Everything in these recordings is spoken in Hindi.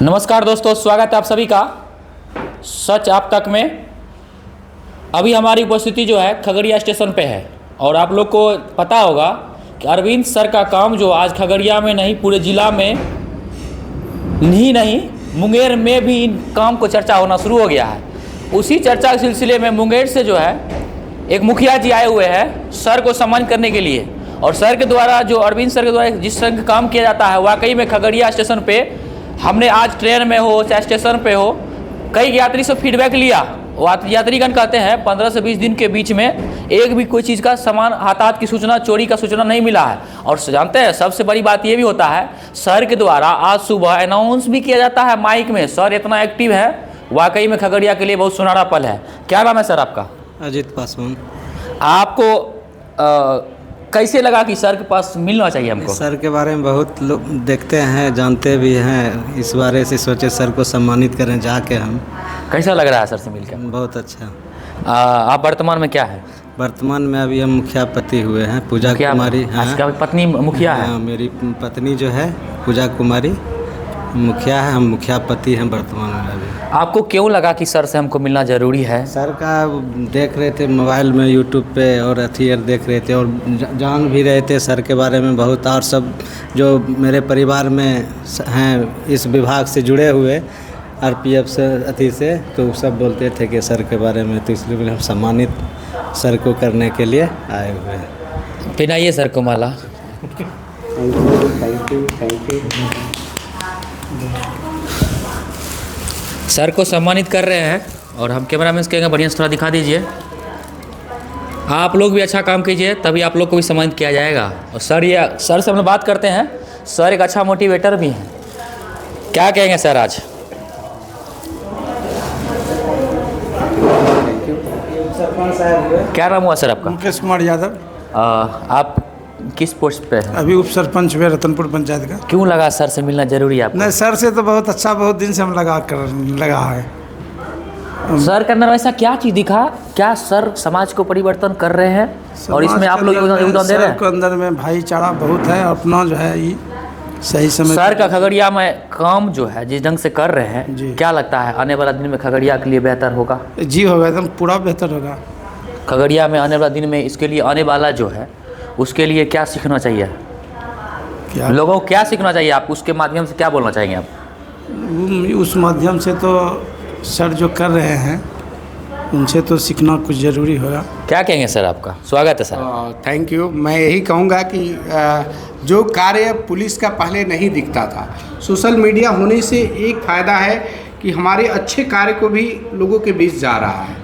नमस्कार दोस्तों, स्वागत है आप सभी का सच आप तक में। अभी हमारी उपस्थिति जो है खगड़िया स्टेशन पे है और आप लोग को पता होगा कि अरविंद सर का काम जो आज खगड़िया में नहीं पूरे ज़िला में ही नहीं मुंगेर में भी इन काम को चर्चा होना शुरू हो गया है। उसी चर्चा के सिलसिले में मुंगेर से जो है एक मुखिया जी आए हुए हैं सर को सम्मान करने के लिए। और सर के द्वारा जो अरविंद सर के द्वारा जिस तरह का काम किया जाता है वाकई में खगड़िया स्टेशन पे हमने आज ट्रेन में हो चाहे स्टेशन पे हो कई यात्री से फीडबैक लिया। यात्रीगण कहते हैं 15 से 20 दिन के बीच में एक भी कोई चीज़ का सामान हाथात की सूचना चोरी का सूचना नहीं मिला है। और जानते हैं सबसे बड़ी बात ये भी होता है सर के द्वारा आज सुबह अनाउंस भी किया जाता है माइक में। सर इतना एक्टिव है, वाकई में खगड़िया के लिए बहुत सुनहरा पल है। क्या नाम है सर आपका? अजीत पासवान। आपको कैसे लगा कि सर के पास मिलना चाहिए हमको? सर के बारे में बहुत लोग देखते हैं, जानते भी हैं, इस बारे से सोचे सर को सम्मानित करें जाके हम। कैसा लग रहा है सर से मिलकर? बहुत अच्छा। आप वर्तमान में क्या है? वर्तमान में अभी हम मुखिया पति हुए हैं, पूजा कुमारी। हाँ, पत्नी मुखिया है? हाँ, मेरी पत्नी जो है पूजा कुमारी मुखिया है, हम मुखिया पति हैं वर्तमान में अभी। आपको क्यों लगा कि सर से हमको मिलना ज़रूरी है? सर का देख रहे थे मोबाइल में, यूट्यूब पे और अथियर देख रहे थे और जान भी रहे थे सर के बारे में बहुत। और सब जो मेरे परिवार में हैं इस विभाग से जुड़े हुए आरपीएफ से अथी से, तो सब बोलते थे कि सर के बारे में, तो इसलिए हम सम्मानित सर को करने के लिए आए हुए हैं। पहनाइए सर को माला। Thank you. सर को सम्मानित कर रहे हैं और हम कैमरा मैन कहेंगे बढ़िया से थोड़ा दिखा दीजिए। आप लोग भी अच्छा काम कीजिए तभी आप लोग को भी सम्मानित किया जाएगा। और सर से हम लोग बात करते हैं। सर एक अच्छा मोटिवेटर भी हैं। क्या कहेंगे सर आज? क्या नाम हुआ सर आपका? मुकेश कुमार यादव। आप किस पोस्ट पे हैं? अभी उप सरपंच हुए रतनपुर पंचायत का। क्यों लगा सर से मिलना जरूरी है आपको? नहीं, सर से तो बहुत अच्छा, बहुत दिन से हम लगा है। सर के अंदर ऐसा क्या चीज़ दिखा, क्या सर समाज को परिवर्तन कर रहे हैं और इसमें आप लोग योगदान दे रहे हैं? सर के अंदर में भाईचारा बहुत है, अपना जो है ये सही समय। सर का खगड़िया में काम जो है जिस ढंग से कर रहे हैं, क्या लगता है आने वाला दिन में खगड़िया के लिए बेहतर होगा? जी होगा, एकदम पूरा बेहतर होगा। खगड़िया में आने वाला दिन में इसके लिए आने वाला जो है उसके लिए क्या सीखना चाहिए? क्या लोगों को क्या सीखना चाहिए? आप उसके माध्यम से क्या बोलना चाहेंगे आप? उस माध्यम से तो सर जो कर रहे हैं उनसे तो सीखना कुछ ज़रूरी होगा। क्या कहेंगे सर? आपका स्वागत है सर। Thank you. मैं यही कहूँगा कि जो कार्य पुलिस का पहले नहीं दिखता था, सोशल मीडिया होने से एक फ़ायदा है कि हमारे अच्छे कार्य को भी लोगों के बीच जा रहा है।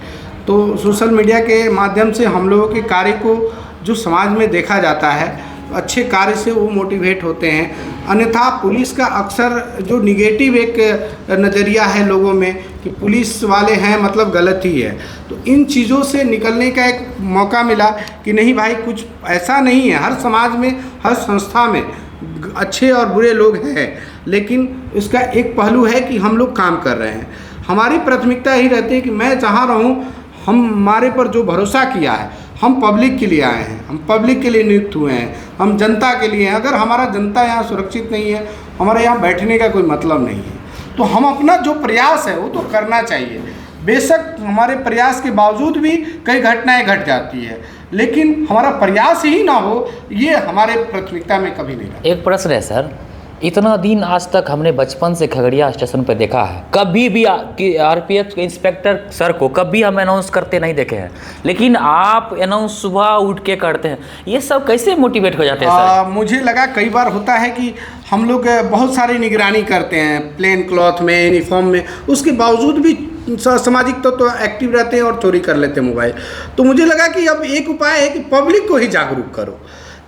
तो सोशल मीडिया के माध्यम से हम लोगों के कार्य को जो समाज में देखा जाता है, अच्छे कार्य से वो मोटिवेट होते हैं। अन्यथा पुलिस का अक्सर जो निगेटिव एक नज़रिया है लोगों में कि पुलिस वाले हैं मतलब गलत ही है, तो इन चीज़ों से निकलने का एक मौका मिला कि नहीं भाई, कुछ ऐसा नहीं है। हर समाज में, हर संस्था में अच्छे और बुरे लोग हैं, लेकिन इसका एक पहलू है कि हम लोग काम कर रहे हैं। हमारी प्राथमिकता यही रहती है कि मैं जहाँ रहूँ, हमारे पर जो भरोसा किया है, हम पब्लिक के लिए आए हैं, हम पब्लिक के लिए नियुक्त हुए हैं, हम जनता के लिए हैं। अगर हमारा जनता यहाँ सुरक्षित नहीं है, हमारे यहाँ बैठने का कोई मतलब नहीं है। तो हम अपना जो प्रयास है वो तो करना चाहिए। बेशक हमारे प्रयास के बावजूद भी कई घटनाएं घट जाती है, लेकिन हमारा प्रयास ही ना हो, ये हमारे प्राथमिकता में कभी नहीं रहा। एक प्रश्न है सर, इतना दिन आज तक हमने बचपन से खगड़िया स्टेशन पर देखा है, कभी भी आरपीएफ के इंस्पेक्टर सर को कभी हम अनाउंस करते नहीं देखे हैं, लेकिन आप अनाउंस सुबह उठ के करते हैं। ये सब कैसे मोटिवेट हो जाते हैं सर? मुझे लगा कई बार होता है कि हम लोग बहुत सारी निगरानी करते हैं प्लेन क्लॉथ में, यूनिफॉर्म में, उसके बावजूद भी सामाजिक तो एक्टिव रहते हैं और चोरी कर लेते हैं मोबाइल। तो मुझे लगा कि अब एक उपाय है कि पब्लिक को ही जागरूक करो,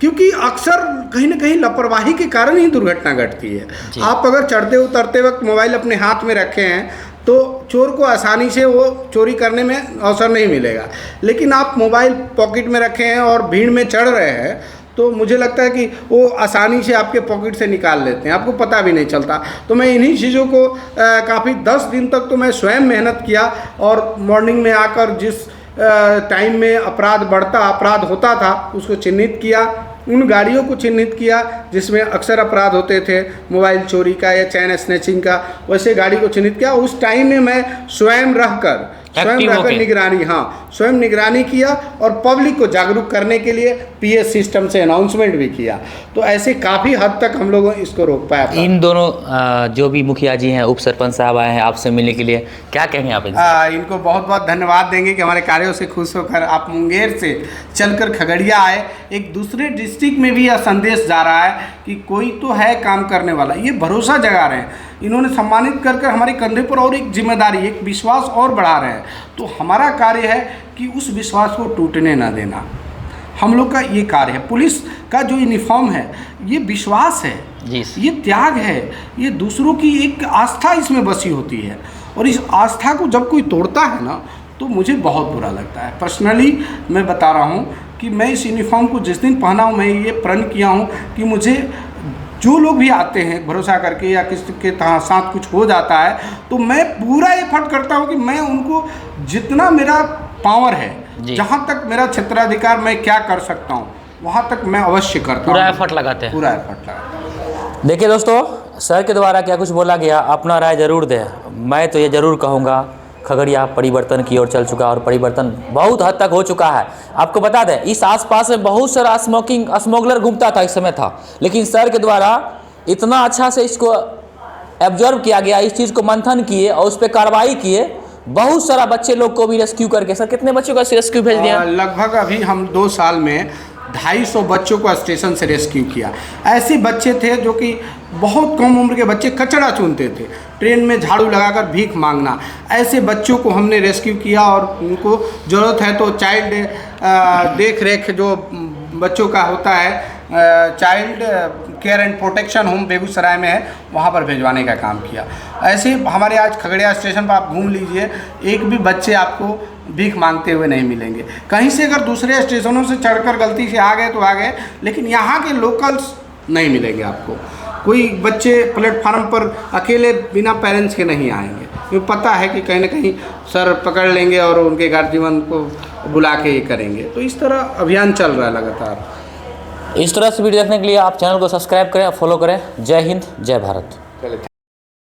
क्योंकि अक्सर कहीं ना कहीं लापरवाही के कारण ही दुर्घटना घटती है। आप अगर चढ़ते उतरते वक्त मोबाइल अपने हाथ में रखे हैं तो चोर को आसानी से वो चोरी करने में अवसर नहीं मिलेगा। लेकिन आप मोबाइल पॉकेट में रखे हैं और भीड़ में चढ़ रहे हैं तो मुझे लगता है कि वो आसानी से आपके पॉकेट से निकाल लेते हैं, आपको पता भी नहीं चलता। तो मैं इन्हीं चीज़ों को काफ़ी 10 दिन तक तो मैं स्वयं मेहनत किया और मॉर्निंग में आकर जिस टाइम में अपराध होता था उसको चिन्हित किया उन गाड़ियों को चिन्हित किया जिसमें अक्सर अपराध होते थे, मोबाइल चोरी का या चैन स्नैचिंग का, वैसे गाड़ी को चिन्हित किया। उस टाइम में मैं स्वयं रहकर निगरानी, हाँ, स्वयं निगरानी किया और पब्लिक को जागरूक करने के लिए पीएस सिस्टम से अनाउंसमेंट भी किया। तो ऐसे काफ़ी हद तक हम लोग इसको रोक पाया। इन दोनों जो भी मुखिया जी हैं, उप सरपंच साहब आए हैं आपसे मिलने के लिए, क्या कहेंगे आप इनसे? इनको बहुत बहुत धन्यवाद देंगे कि हमारे कार्यों से खुश होकर आप मुंगेर से चलकर खगड़िया आए। एक दूसरे डिस्ट्रिक्ट में भी यह संदेश जा रहा है कि कोई तो है काम करने वाला, ये भरोसा जगा रहे हैं। इन्होंने सम्मानित कर हमारे कंधे पर और एक जिम्मेदारी, एक विश्वास और बढ़ा रहे हैं। तो हमारा कार्य है कि उस विश्वास को टूटने ना देना, हम लोग का ये कार्य है। पुलिस का जो यूनिफॉर्म है ये विश्वास है, ये त्याग है, ये दूसरों की एक आस्था इसमें बसी होती है। और इस आस्था को जब कोई तोड़ता है ना तो मुझे बहुत बुरा लगता है। पर्सनली मैं बता रहा हूँ कि मैं इस यूनिफॉर्म को जिस दिन पहना हूँ, मैं ये प्रण किया हूँ कि मुझे जो लोग भी आते हैं भरोसा करके या किसी के साथ कुछ हो जाता है तो मैं पूरा एफर्ट करता हूँ कि मैं उनको जितना मेरा पावर है, जहाँ तक मेरा क्षेत्राधिकार मैं क्या कर सकता हूँ वहाँ तक मैं अवश्य करता हूँ। पूरा एफर्ट लगाते हैं। पूरा एफर्ट लगाते हैं। देखिए दोस्तों, सर के द्वारा क्या कुछ बोला गया, अपना राय जरूर दें। मैं तो ये ज़रूर कहूँगा खगड़िया परिवर्तन की ओर चल चुका और परिवर्तन बहुत हद तक हो चुका है। आपको बता दें इस आसपास में बहुत सारा स्मगलर घूमता था, इस समय था, लेकिन सर के द्वारा इतना अच्छा से इसको ऑब्जर्व किया गया, इस चीज़ को मंथन किए और उस पर कार्रवाई किए। बहुत सारा बच्चे लोग को भी रेस्क्यू करके, सर कितने बच्चों का रेस्क्यू भेज दिया? लगभग अभी हम 2 साल में 250 बच्चों को स्टेशन से रेस्क्यू किया। ऐसे बच्चे थे जो कि बहुत कम उम्र के बच्चे कचरा चुनते थे, ट्रेन में झाड़ू लगाकर भीख मांगना, ऐसे बच्चों को हमने रेस्क्यू किया और उनको ज़रूरत है तो चाइल्ड देख रेख जो बच्चों का होता है, child care and protection home Begusarai में है, वहाँ पर भिजवाने का काम किया। ऐसे हमारे आज खगड़िया स्टेशन पर आप घूम लीजिए, एक भी बच्चे आपको भीख मांगते हुए नहीं मिलेंगे। कहीं से अगर दूसरे स्टेशनों से चढ़कर गलती से आ गए तो आ गए, लेकिन यहाँ के लोकल्स नहीं मिलेंगे आपको। कोई बच्चे प्लेटफार्म पर अकेले बिना पेरेंट्स के नहीं आएंगे, क्योंकि पता है कि कहीं ना कहीं सर पकड़ लेंगे और उनके गार्जियन को बुला के ये करेंगे। तो इस तरह अभियान चल रहा है लगातार। इस तरह से वीडियो देखने के लिए आप चैनल को सब्सक्राइब करें और फॉलो करें। जय हिंद, जय भारत।